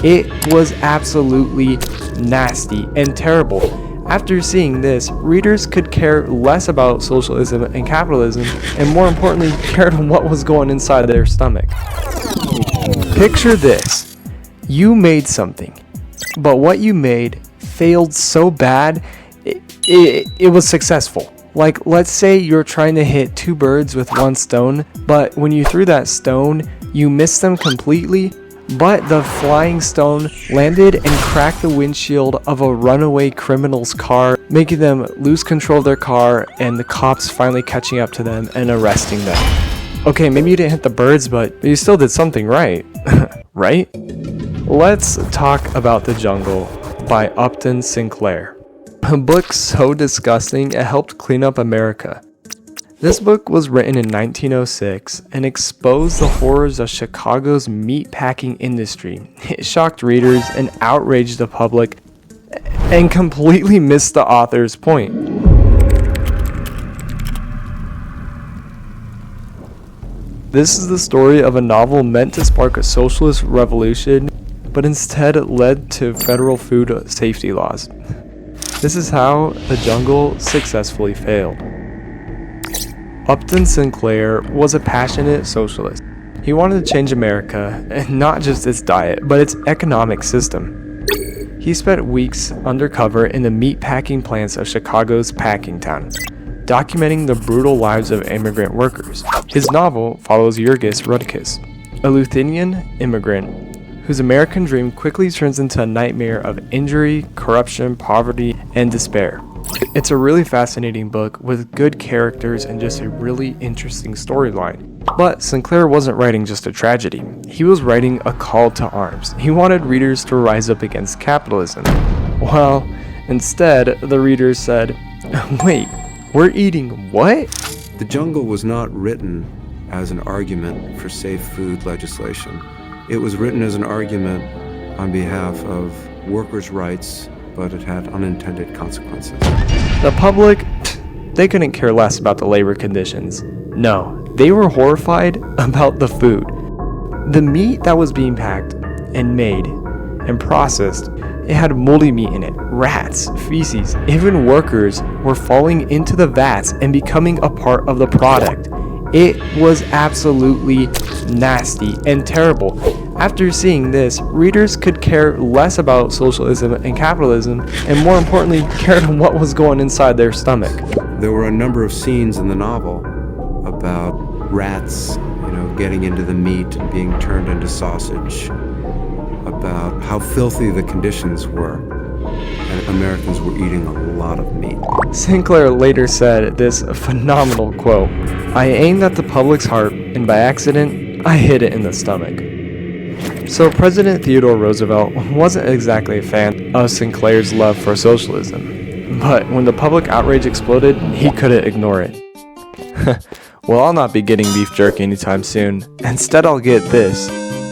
It was absolutely nasty and terrible. After seeing this, readers could care less about socialism and capitalism, and more importantly, cared what was going inside their stomach. Picture this. You made something, but what you made failed so bad, it was successful. Like, let's say you're trying to hit two birds with one stone, but when you threw that stone, you missed them completely, but the flying stone landed and cracked the windshield of a runaway criminal's car, making them lose control of their car and the cops finally catching up to them and arresting them. Okay, maybe you didn't hit the birds, but you still did something right. Right? Let's talk about The Jungle by Upton Sinclair. A book so disgusting it helped clean up America. This book was written in 1906 and exposed the horrors of Chicago's meatpacking industry. It shocked readers and outraged the public and completely missed the author's point. This is the story of a novel meant to spark a socialist revolution, but instead led to federal food safety laws. This is how The Jungle successfully failed. Upton Sinclair was a passionate socialist. He wanted to change America, and not just its diet, but its economic system. He spent weeks undercover in the meatpacking plants of Chicago's packing town, documenting the brutal lives of immigrant workers. His novel follows Jurgis Rudkus, a Lithuanian immigrant whose American dream quickly turns into a nightmare of injury, corruption, poverty, and despair. It's a really fascinating book with good characters and just a really interesting storyline. But Sinclair wasn't writing just a tragedy. He was writing a call to arms. He wanted readers to rise up against capitalism. Well, instead, the readers said, "Wait, we're eating what?" The Jungle was not written as an argument for safe food legislation. It was written as an argument on behalf of workers' rights, but it had unintended consequences. The public, they couldn't care less about the labor conditions. No, they were horrified about the food. The meat that was being packed and made and processed, it had moldy meat in it, rats, feces. Even workers were falling into the vats and becoming a part of the product. It was absolutely nasty and terrible. After seeing this, readers could care less about socialism and capitalism, and more importantly, cared what was going inside their stomach. There were a number of scenes in the novel about rats, getting into the meat and being turned into sausage, about how filthy the conditions were, and Americans were eating a lot of meat. Sinclair later said this phenomenal quote, "I aimed at the public's heart, and by accident, I hit it in the stomach." So President Theodore Roosevelt wasn't exactly a fan of Sinclair's love for socialism, but when the public outrage exploded, he couldn't ignore it. Well, I'll not be getting beef jerky anytime soon. Instead, I'll get this.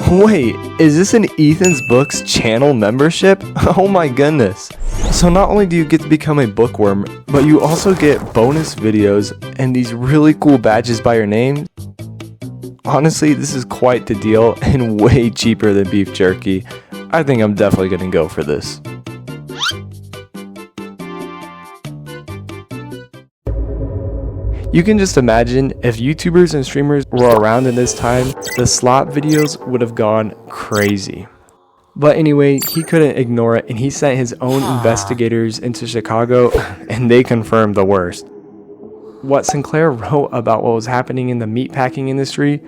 Wait, is this an Ethan's Books channel membership? Oh my goodness. So not only do you get to become a bookworm, but you also get bonus videos and these really cool badges by your name. Honestly, this is quite the deal and way cheaper than beef jerky. I think I'm definitely going to go for this. You can just imagine if YouTubers and streamers were around in this time, the slot videos would have gone crazy. But anyway, he couldn't ignore it and he sent his own investigators into Chicago and they confirmed the worst. What Sinclair wrote about what was happening in the meatpacking industry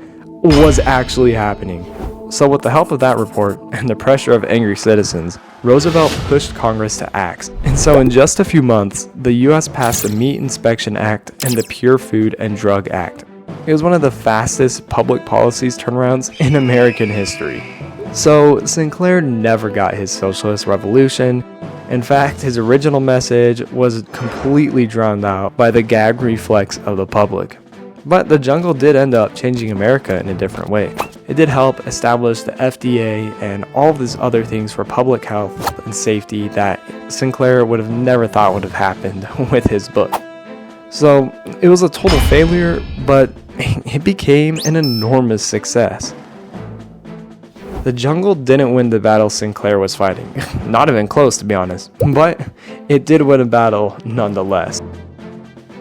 was actually happening. So with the help of that report and the pressure of angry citizens, Roosevelt pushed Congress to act. And so in just a few months, the US passed the Meat Inspection Act and the Pure Food and Drug Act. It was one of the fastest public policies turnarounds in American history. So Sinclair never got his socialist revolution. In fact, his original message was completely drowned out by the gag reflex of the public. But The Jungle did end up changing America in a different way. It did help establish the FDA and all of these other things for public health and safety that Sinclair would have never thought would have happened with his book. So it was a total failure, but it became an enormous success. The jungle didn't win the battle Sinclair was fighting. Not even close, to be honest. But it did win a battle nonetheless.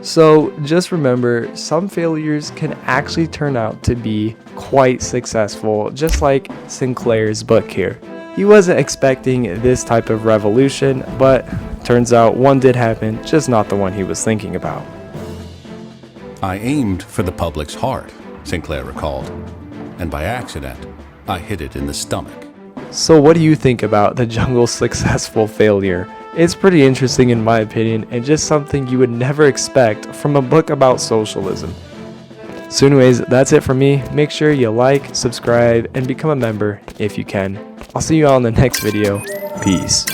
So just remember, some failures can actually turn out to be quite successful, just like Sinclair's book here. He wasn't expecting this type of revolution, but turns out one did happen, just not the one he was thinking about. I aimed for the public's heart, Sinclair recalled, and by accident, I hit it in the stomach. So what do you think about the jungle's successful failure? It's pretty interesting in my opinion, and just something you would never expect from a book about socialism. So anyways, that's it for me. Make sure you like, subscribe, and become a member if you can. I'll see you all in the next video. Peace.